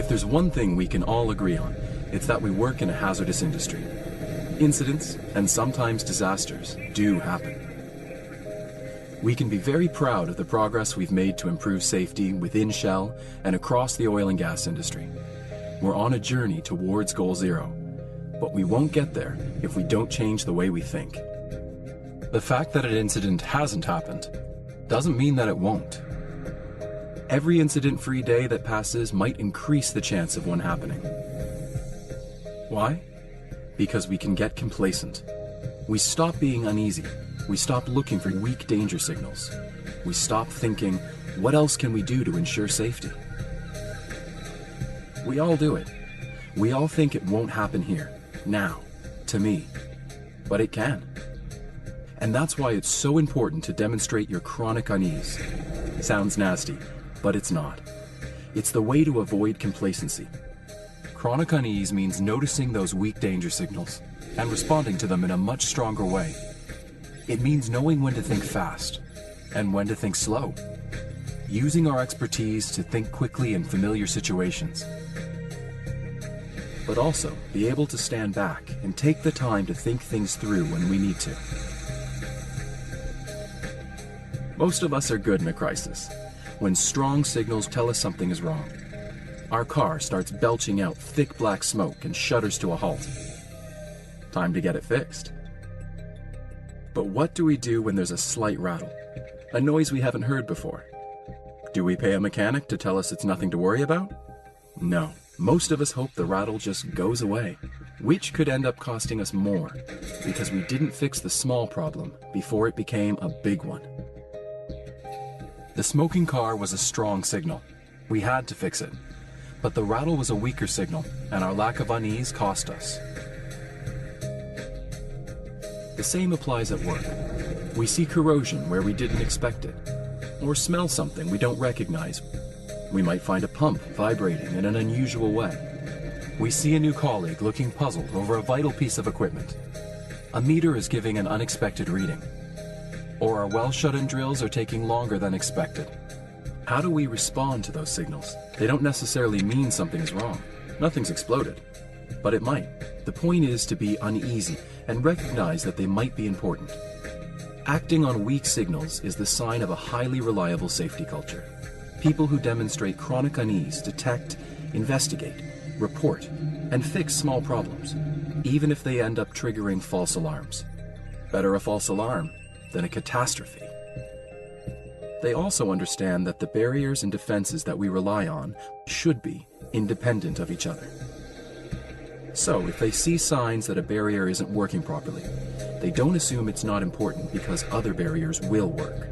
If there's one thing we can all agree on, it's that we work in a hazardous industry. Incidents, and sometimes disasters, do happen. We can be very proud of the progress we've made to improve safety within Shell and across the oil and gas industry. We're on a journey towards Goal Zero, but we won't get there if we don't change the way we think. The fact that an incident hasn't happened doesn't mean that it won't. Every incident-free day that passes might increase the chance of one happening. Why? Because we can get complacent. We stop being uneasy. We stop looking for weak danger signals. We stop thinking, what else can we do to ensure safety? We all do it. We all think it won't happen here, now, to me. But it can. And that's why it's so important to demonstrate your chronic unease. Sounds nasty, but it's not. It's the way to avoid complacency. Chronic unease means noticing those weak danger signals and responding to them in a much stronger way. It means knowing when to think fast and when to think slow, using our expertise to think quickly in familiar situations, but also be able to stand back and take the time to think things through when we need to. Most of us are good in a crisis, when strong signals tell us something is wrong. Our car starts belching out thick black smoke and shudders to a halt. Time to get it fixed. But what do we do when there's a slight rattle? A noise we haven't heard before? Do we pay a mechanic to tell us it's nothing to worry about? No. Most of us hope the rattle just goes away, which could end up costing us more because we didn't fix the small problem before it became a big one. The smoking car was a strong signal. We had to fix it. But the rattle was a weaker signal, and our lack of unease cost us. The same applies at work. We see corrosion where we didn't expect it, or smell something we don't recognize. We might find a pump vibrating in an unusual way. We see a new colleague looking puzzled over a vital piece of equipment. A meter is giving an unexpected reading, or our well shut-in drills are taking longer than expected. How do we respond to those signals? They don't necessarily mean something is wrong. Nothing's exploded, but it might. The point is to be uneasy and recognize that they might be important. Acting on weak signals is the sign of a highly reliable safety culture. People who demonstrate chronic unease detect, investigate, report, and fix small problems, even if they end up triggering false alarms. Better a false alarm than a catastrophe. They also understand that the barriers and defenses that we rely on should be independent of each other. So if they see signs that a barrier isn't working properly, they don't assume it's not important because other barriers will work.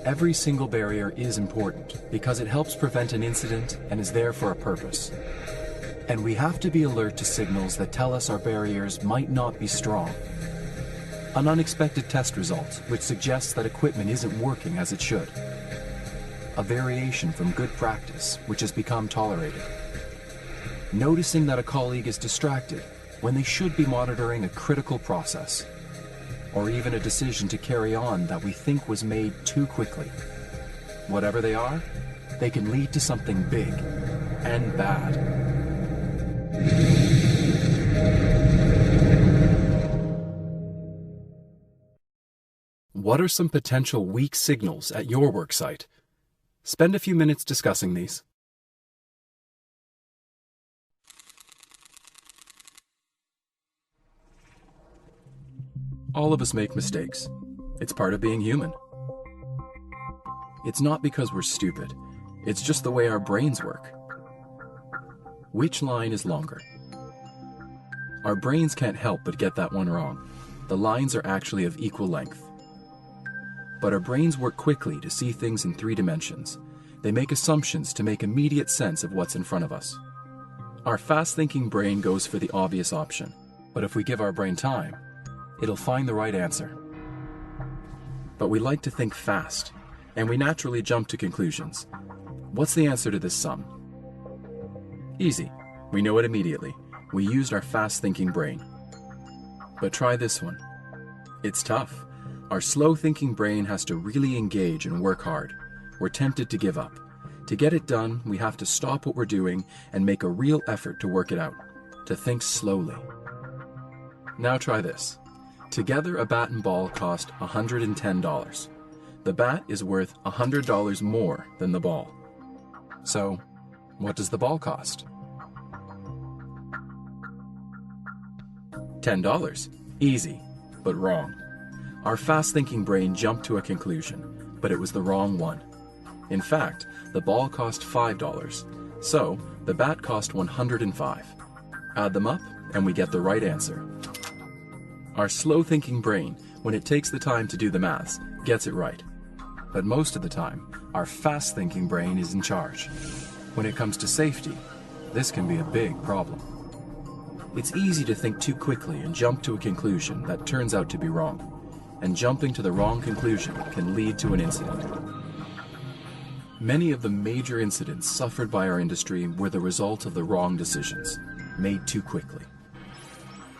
Every single barrier is important because it helps prevent an incident and is there for a purpose. And we have to be alert to signals that tell us our barriers might not be strong. An unexpected test result which suggests that equipment isn't working as it should. A variation from good practice which has become tolerated. Noticing that a colleague is distracted when they should be monitoring a critical process. Or even a decision to carry on that we think was made too quickly. Whatever they are, they can lead to something big and bad. What are some potential weak signals at your work site? Spend a few minutes discussing these. All of us make mistakes. It's part of being human. It's not because we're stupid. It's just the way our brains work. Which line is longer? Our brains can't help but get that one wrong. The lines are actually of equal length. But our brains work quickly to see things in 3 dimensions. They make assumptions to make immediate sense of what's in front of us. Our fast-thinking brain goes for the obvious option, but if we give our brain time, it'll find the right answer. But we like to think fast, and we naturally jump to conclusions. What's the answer to this sum? Easy. We know it immediately. We used our fast-thinking brain. But try this one. It's tough. Our slow-thinking brain has to really engage and work hard. We're tempted to give up. To get it done, we have to stop what we're doing and make a real effort to work it out, to think slowly. Now try this. Together, a bat and ball cost $110. The bat is worth $100 more than the ball. So, what does the ball cost? $10. Easy, but wrong. Our fast-thinking brain jumped to a conclusion, but it was the wrong one. In fact, the ball cost $5, so the bat cost $105. Add them up, and we get the right answer. Our slow-thinking brain, when it takes the time to do the maths, gets it right. But most of the time, our fast-thinking brain is in charge. When it comes to safety, this can be a big problem. It's easy to think too quickly and jump to a conclusion that turns out to be wrong. And jumping to the wrong conclusion can lead to an incident. Many of the major incidents suffered by our industry were the result of the wrong decisions, made too quickly.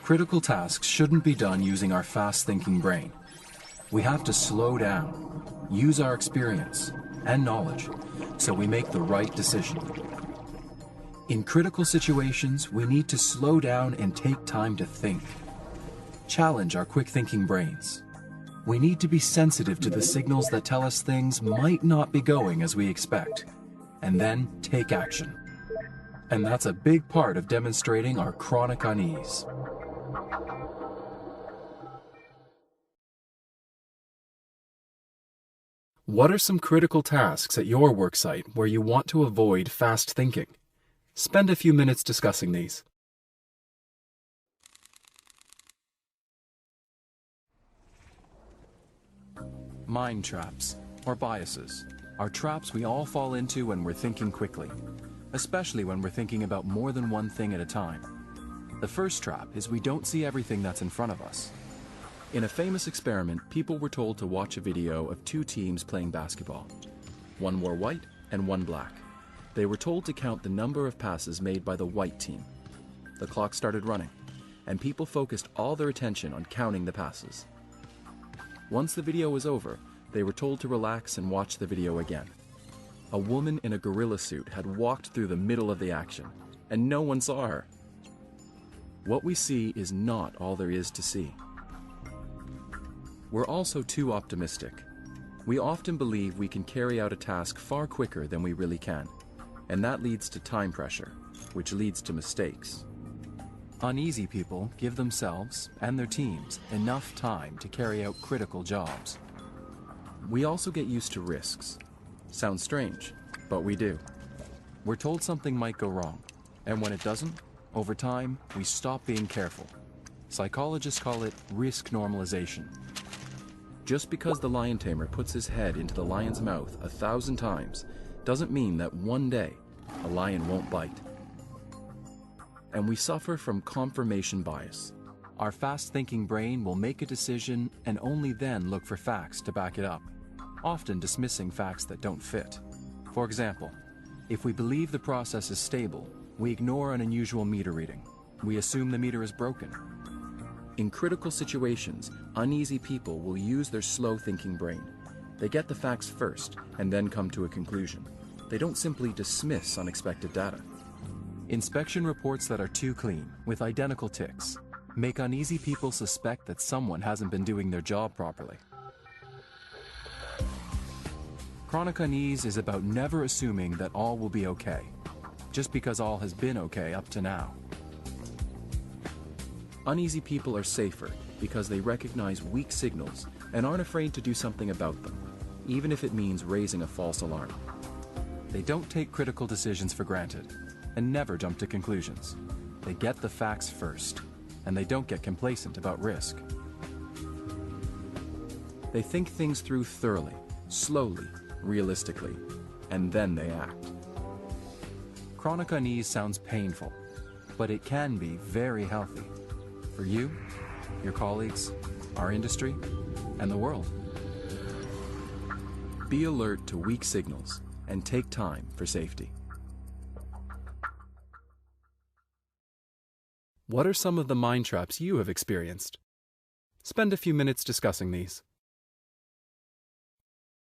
Critical tasks shouldn't be done using our fast-thinking brain. We have to slow down, use our experience and knowledge so we make the right decision. In critical situations, we need to slow down and take time to think. Challenge our quick-thinking brains. We need to be sensitive to the signals that tell us things might not be going as we expect, and then take action. And that's a big part of demonstrating our chronic unease. What are some critical tasks at your worksite where you want to avoid fast thinking? Spend a few minutes discussing these. Mind traps, or biases, are traps we all fall into when we're thinking quickly, especially when we're thinking about more than one thing at a time. The first trap is we don't see everything that's in front of us. In a famous experiment, people were told to watch a video of two teams playing basketball. One wore white and one black. They were told to count the number of passes made by the white team. The clock started running, and people focused all their attention on counting the passes. Once the video was over, they were told to relax and watch the video again. A woman in a gorilla suit had walked through the middle of the action, and no one saw her. What we see is not all there is to see. We're also too optimistic. We often believe we can carry out a task far quicker than we really can, and that leads to time pressure, which leads to mistakes. Uneasy people give themselves and their teams enough time to carry out critical jobs. We also get used to risks. Sounds strange, but we do. We're told something might go wrong, and when it doesn't, over time, we stop being careful. Psychologists call it risk normalization. Just because the lion tamer puts his head into the lion's mouth 1,000 times doesn't mean that one day a lion won't bite. And we suffer from confirmation bias. Our fast-thinking brain will make a decision and only then look for facts to back it up, often dismissing facts that don't fit. For example, if we believe the process is stable, we ignore an unusual meter reading. We assume the meter is broken. In critical situations, uneasy people will use their slow-thinking brain. They get the facts first and then come to a conclusion. They don't simply dismiss unexpected data. Inspection reports that are too clean, with identical ticks, make uneasy people suspect that someone hasn't been doing their job properly. Chronic unease is about never assuming that all will be okay, just because all has been okay up to now. Uneasy people are safer because they recognize weak signals and aren't afraid to do something about them, even if it means raising a false alarm. They don't take critical decisions for granted and never jump to conclusions. They get the facts first, and they don't get complacent about risk. They think things through thoroughly, slowly, realistically, and then they act. Chronic unease sounds painful, but it can be very healthy for you, your colleagues, our industry, and the world. Be alert to weak signals and take time for safety. What are some of the mind traps you have experienced? Spend a few minutes discussing these.